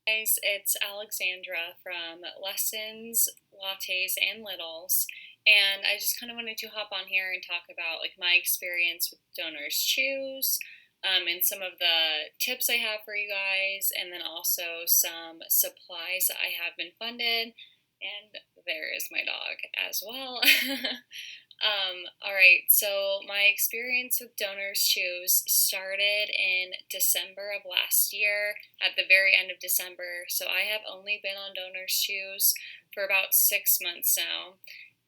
Guys, it's Alexandra from Lessons, Lattes, and Littles, and I just kind of wanted to hop on here and talk about my experience with DonorsChoose, and some of the tips I have for you guys, and then also some supplies that I have been funded, and there is my dog as well. All right, so my experience with DonorsChoose started in December of last year, at the very end of December. So I have only been on DonorsChoose for about 6 months now.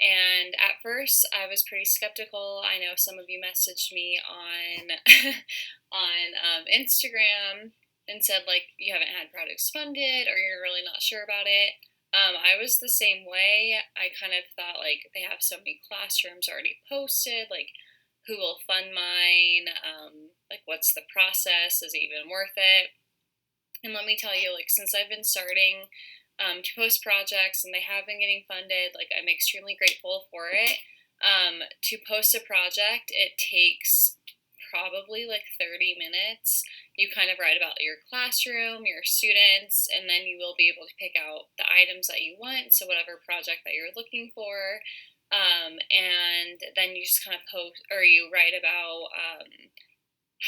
And at first, I was pretty skeptical. I know some of you messaged me on on Instagram and said you haven't had products funded or you're really not sure about it. I was the same way. I kind of thought they have so many classrooms already posted, who will fund mine? What's the process? Is it even worth it? And let me tell you, since I've been starting to post projects and they have been getting funded, I'm extremely grateful for it. To post a project, it takes probably 30 minutes. You kind of write about your classroom, your students, and then you will be able to pick out the items that you want, so whatever project that you're looking for. And then you just kind of post, or you write about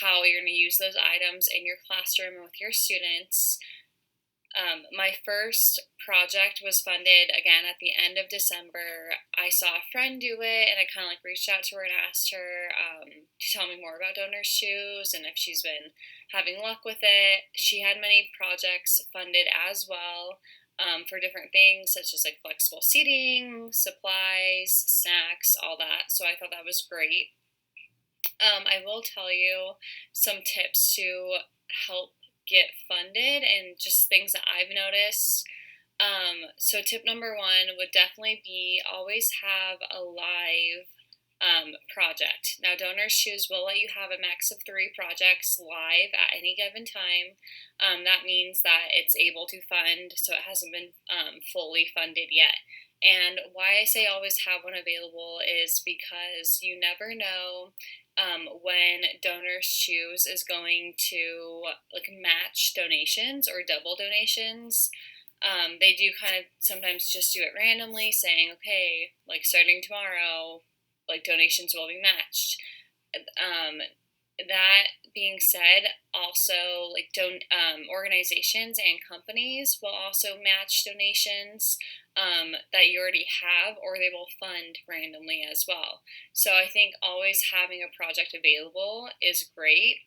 how you're going to use those items in your classroom and with your students. My first project was funded again at the end of December. I saw a friend do it, and I kind of reached out to her and asked her to tell me more about DonorsChoose and if she's been having luck with it. She had many projects funded as well, for different things such as flexible seating, supplies, snacks, all that. So I thought that was great. I will tell you some tips to help get funded and just things that I've noticed. So tip number one would definitely be always have a live project. Now, DonorsChoose will let you have a max of 3 projects live at any given time. That means that it's able to fund, so it hasn't been fully funded yet. And why I say always have one available is because you never know when DonorsChoose is going to match donations or double donations. They do kind of sometimes just do it randomly, saying, okay, starting tomorrow, donations will be matched. That being said, also organizations and companies will also match donations that you already have, or they will fund randomly as well. So I think always having a project available is great.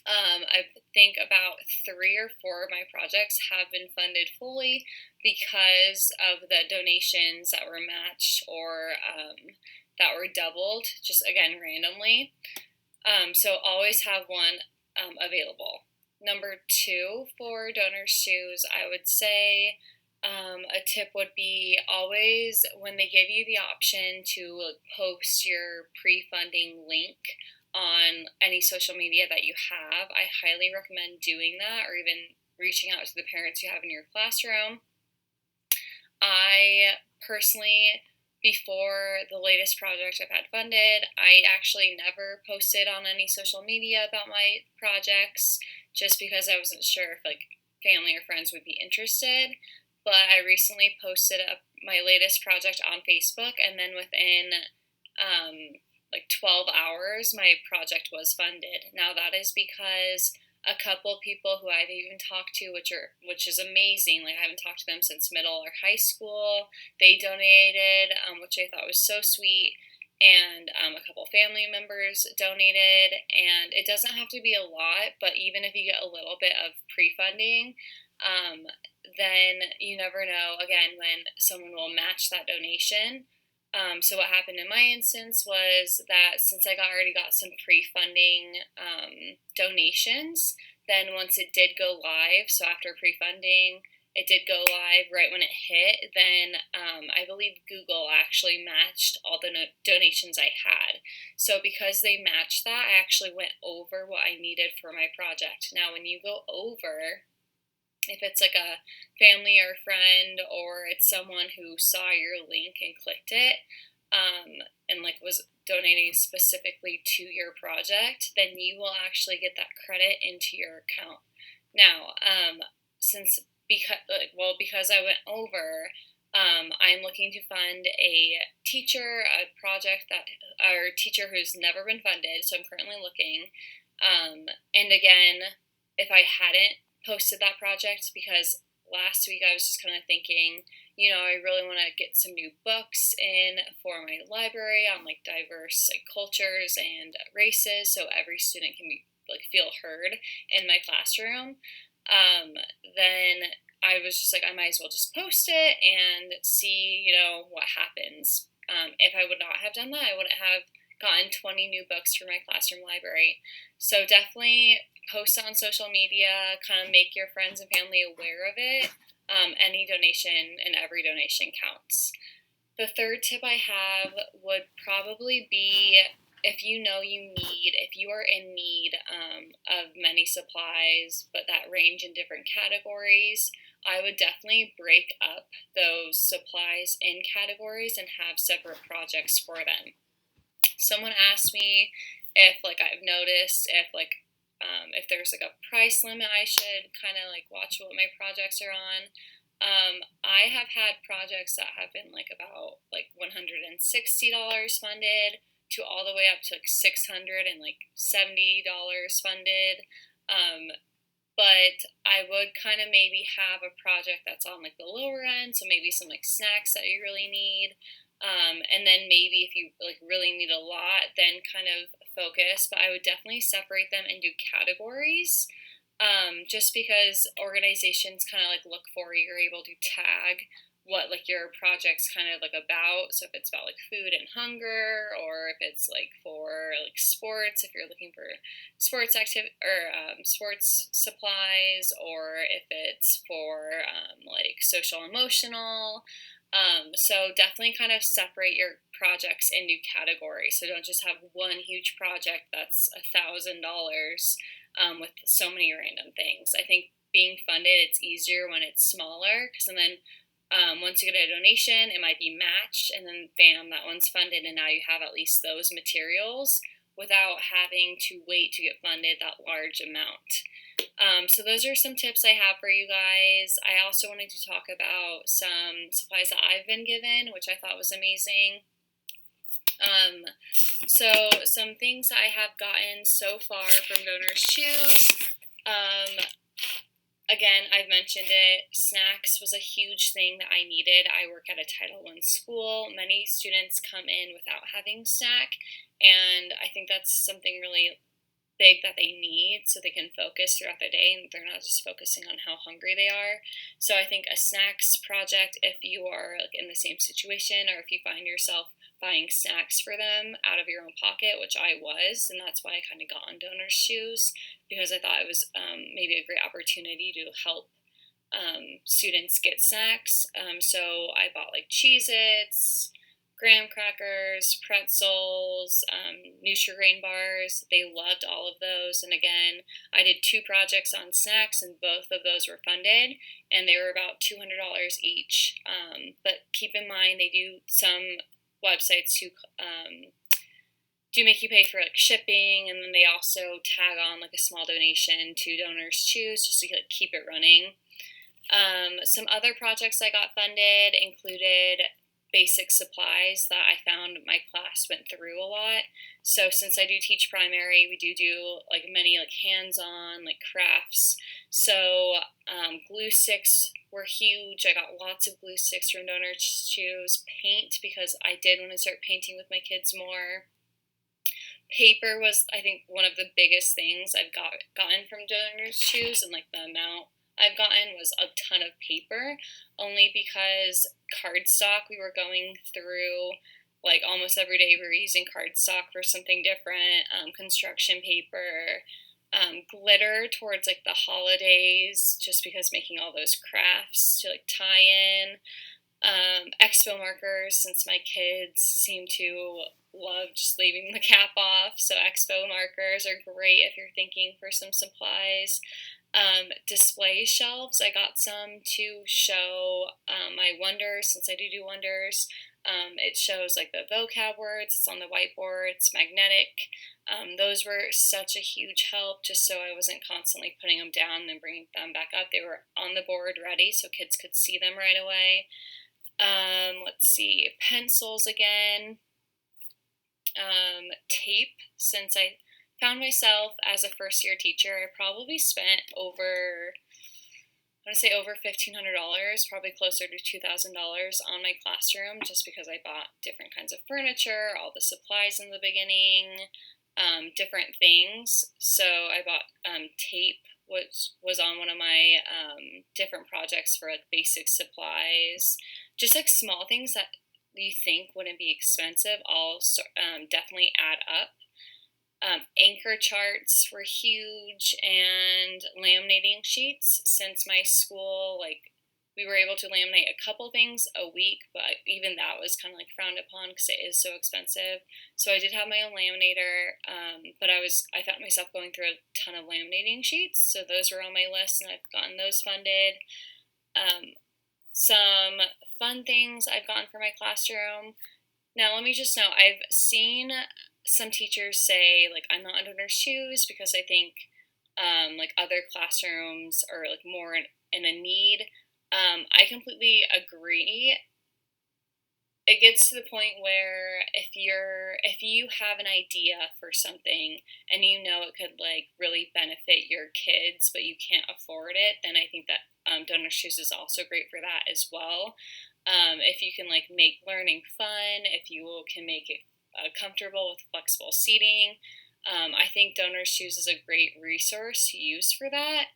I think about 3 or 4 of my projects have been funded fully because of the donations that were matched or that were doubled, just again randomly. So always have one available. Number 2 for DonorsChoose, I would say a tip would be always when they give you the option to post your pre-funding link on any social media that you have, I highly recommend doing that, or even reaching out to the parents you have in your classroom. I personally, before the latest project I've had funded, I actually never posted on any social media about my projects, just because I wasn't sure if family or friends would be interested. But I recently posted my latest project on Facebook, and then within 12 hours, my project was funded. Now that is because a couple people who I've even talked to, which is amazing. I haven't talked to them since middle or high school. They donated, which I thought was so sweet. And a couple family members donated. And it doesn't have to be a lot, but even if you get a little bit of pre-funding, then you never know, again, when someone will match that donation. So what happened in my instance was that since I already got some pre-funding donations, then once it did go live, so after pre-funding, it did go live right when it hit, then I believe Google actually matched all the donations I had. So because they matched that, I actually went over what I needed for my project. Now, when you go over, if it's a family or friend, or it's someone who saw your link and clicked it, and was donating specifically to your project, then you will actually get that credit into your account. Now, because I went over, I'm looking to fund a project or teacher who's never been funded. So I'm currently looking. And again, if I hadn't posted that project, because last week I was just kind of thinking, I really want to get some new books in for my library on like diverse like cultures and races, so every student can feel heard in my classroom. Then I was just like, I might as well just post it and see, what happens. If I would not have done that, I wouldn't have gotten 20 new books for my classroom library. So definitely post it on social media, kind of make your friends and family aware of it. Any donation and every donation counts. The third tip I have would probably be if you are in need of many supplies, but that range in different categories, I would definitely break up those supplies in categories and have separate projects for them. Someone asked me if I've noticed if there's a price limit I should kind of watch what my projects are on. I have had projects that have been about $160 funded to all the way up to $670 funded. But I would kind of maybe have a project that's on the lower end, so maybe some snacks that you really need. And then maybe if you really need a lot, then kind of focus. But I would definitely separate them into categories, just because organizations kind of look for you're able to tag what your project's kind of about. So if it's about food and hunger, or if it's for sports, if you're looking for sports sports supplies, or if it's for social emotional. So definitely kind of separate your projects into categories. So don't just have one huge project that's $1,000 with so many random things. I think being funded, it's easier when it's smaller, because then once you get a donation, it might be matched, and then bam, that one's funded, and now you have at least those materials without having to wait to get funded that large amount. So those are some tips I have for you guys. I also wanted to talk about some supplies that I've been given, which I thought was amazing. So some things I have gotten so far from DonorsChoose. Again, I've mentioned it, snacks was a huge thing that I needed. I work at a Title I school. Many students come in without having snack, and I think that's something really big that they need so they can focus throughout the day and they're not just focusing on how hungry they are. So I think a snacks project, if you are in the same situation, or if you find yourself buying snacks for them out of your own pocket, which I was, and that's why I kind of got on DonorsChoose, because I thought it was maybe a great opportunity to help students get snacks. So I bought Cheez-Its, graham crackers, pretzels, Nutri bars. They loved all of those. And again, I did 2 projects on snacks, and both of those were funded, and they were about $200 each. But keep in mind, they do some websites who do make you pay for shipping, and then they also tag on a small donation to DonorsChoose just to keep it running. Some other projects I got funded included basic supplies that I found my class went through a lot. So since I do teach primary, we do many hands-on crafts. So Gluesticks were huge. I got lots of Gluesticks from DonorsChoose. Paint, because I did want to start painting with my kids more. Paper was, I think, one of the biggest things I've gotten from DonorsChoose, and the amount I've gotten was a ton of paper, only because cardstock, we were going through almost every day we were using cardstock for something different, construction paper, glitter towards the holidays, just because making all those crafts to tie in, expo markers, since my kids seem to love just leaving the cap off, so expo markers are great if you're thinking for some supplies. Display shelves, I got some to show my wonders, since I do wonders. It shows like the vocab words. It's on the whiteboard. It's magnetic. Those were such a huge help, just so I wasn't constantly putting them down and then bringing them back up. They were on the board ready so kids could see them right away. Let's see, pencils again. Tape, since I found myself as a first-year teacher, I probably spent over $1,500, probably closer to $2,000 on my classroom, just because I bought different kinds of furniture, all the supplies in the beginning, different things. So I bought tape, which was on one of my different projects for like basic supplies, just like small things that you think wouldn't be expensive, all definitely add up. Anchor charts were huge, and laminating sheets. Since my school, like, we were able to laminate a couple things a week, but even that was kind of like frowned upon because it is so expensive. So I did have my own laminator, but I found myself going through a ton of laminating sheets, so those were on my list, and I've gotten those funded. Some fun things I've gotten for my classroom. Now, let me just know, I've seen some teachers say, like, I'm not on DonorsChoose because I think, like, other classrooms are, like, more in a need. I completely agree. It gets to the point where if you have an idea for something and you know it could, like, really benefit your kids, but you can't afford it, then I think that DonorsChoose is also great for that as well. If you can, like, make learning fun, if you can make it comfortable with flexible seating, I think DonorsChoose is a great resource to use for that,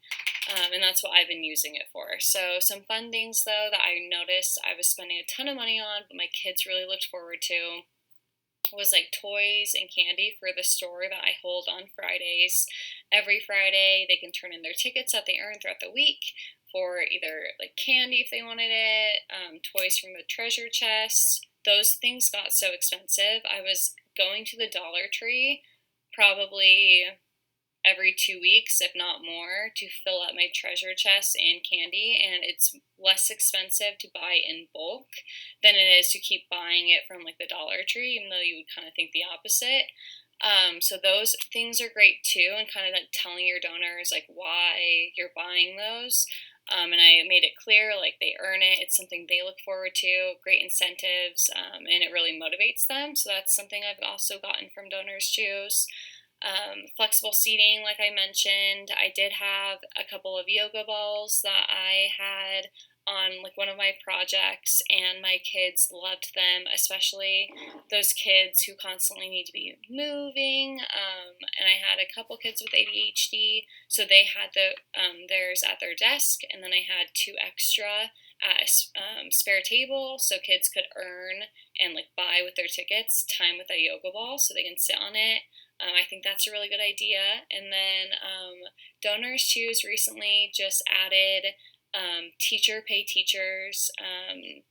and that's what I've been using it for. So some fun things, though, that I noticed I was spending a ton of money on, but my kids really looked forward to, was like toys and candy for the store that I hold on Fridays. Every Friday, they can turn in their tickets that they earn throughout the week for either like candy if they wanted it, toys from the treasure chest. Those things got so expensive. I was going to the Dollar Tree probably every 2 weeks, if not more, to fill up my treasure chest and candy, and it's less expensive to buy in bulk than it is to keep buying it from like the Dollar Tree, even though you would kind of think the opposite. So those things are great too, and kind of like telling your donors like why you're buying those. And I made it clear, like, they earn it. It's something they look forward to, great incentives, and it really motivates them. So that's something I've also gotten from DonorsChoose. Flexible seating, like I mentioned, I did have a couple of yoga balls that I had on like one of my projects, and my kids loved them, especially those kids who constantly need to be moving. And I had a couple kids with ADHD, so they had theirs at their desk, and then I had 2 extra at a spare table, so kids could earn and like buy with their tickets time with a yoga ball, so they can sit on it. I think that's a really good idea. And then DonorsChoose recently just added teacher pay teachers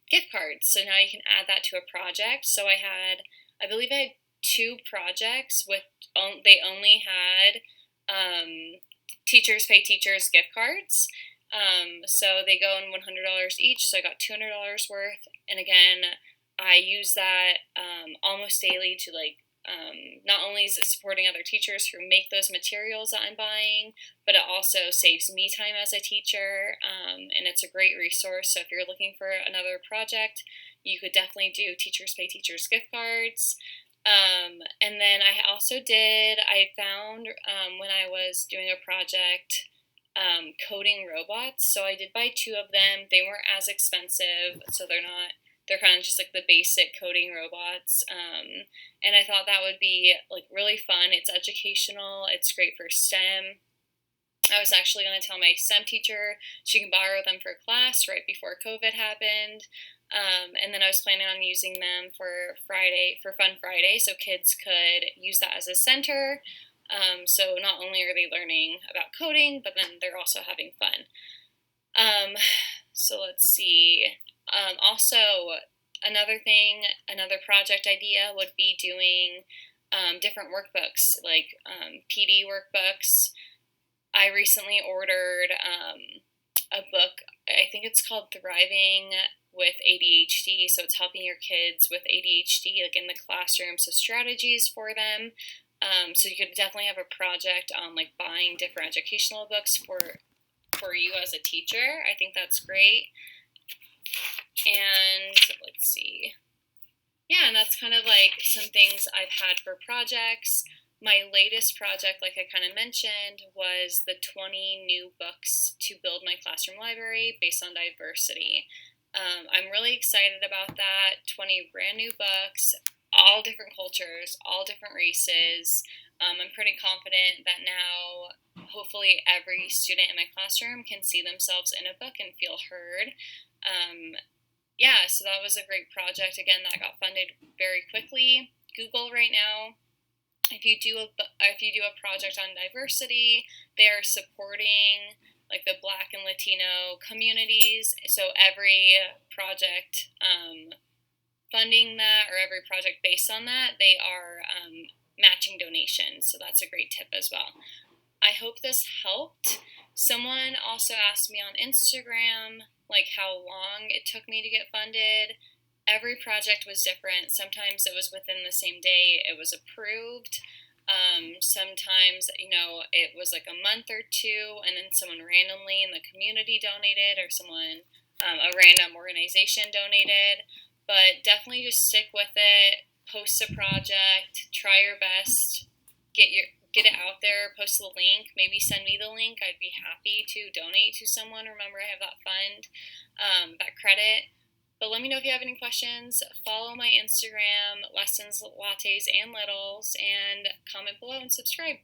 gift cards. So now you can add that to a project. So I believe I had 2 projects with, they only had teachers pay teachers gift cards. So they go in $100 each. So I got $200 worth. And again, I use that almost daily to like, not only is it supporting other teachers who make those materials that I'm buying, but it also saves me time as a teacher, and it's a great resource. So if you're looking for another project, you could definitely do Teachers Pay Teachers gift cards. And then I found when I was doing a project, coding robots. So I did buy 2 of them. They weren't as expensive, so they're kind of just like the basic coding robots. And I thought that would be like really fun. It's educational. It's great for STEM. I was actually going to tell my STEM teacher she can borrow them for class right before COVID happened. And then I was planning on using them for Fun Friday, so kids could use that as a center. So not only are they learning about coding, but then they're also having fun. So let's see. Also, another project idea would be doing different workbooks, like PD workbooks. I recently ordered a book. I think it's called Thriving with ADHD, so it's helping your kids with ADHD like in the classroom, so strategies for them. So you could definitely have a project on like buying different educational books for you as a teacher. I think that's great. And let's see. Yeah, and that's kind of like some things I've had for projects. My latest project, like I kind of mentioned, was the 20 new books to build my classroom library based on diversity. I'm really excited about that. 20 brand new books, all different cultures, all different races. I'm pretty confident that now, hopefully, every student in my classroom can see themselves in a book and feel heard. Yeah, so that was a great project. Again, that got funded very quickly. Google right now, if you do a project on diversity, they're supporting like the Black and Latino communities. So every project funding that, or every project based on that, they are matching donations. So that's a great tip as well. I hope this helped. Someone also asked me on Instagram like how long it took me to get funded. Every project was different. Sometimes it was within the same day it was approved. Sometimes, it was like a month or two, and then someone randomly in the community donated, or a random organization donated. But definitely just stick with it. Post a project. Try your best. Get it out there. Post the link. Maybe send me the link. I'd be happy to donate to someone. Remember, I have that fund, that credit. But let me know if you have any questions. Follow my Instagram, Lessons, Lattes, and Littles, and comment below and subscribe.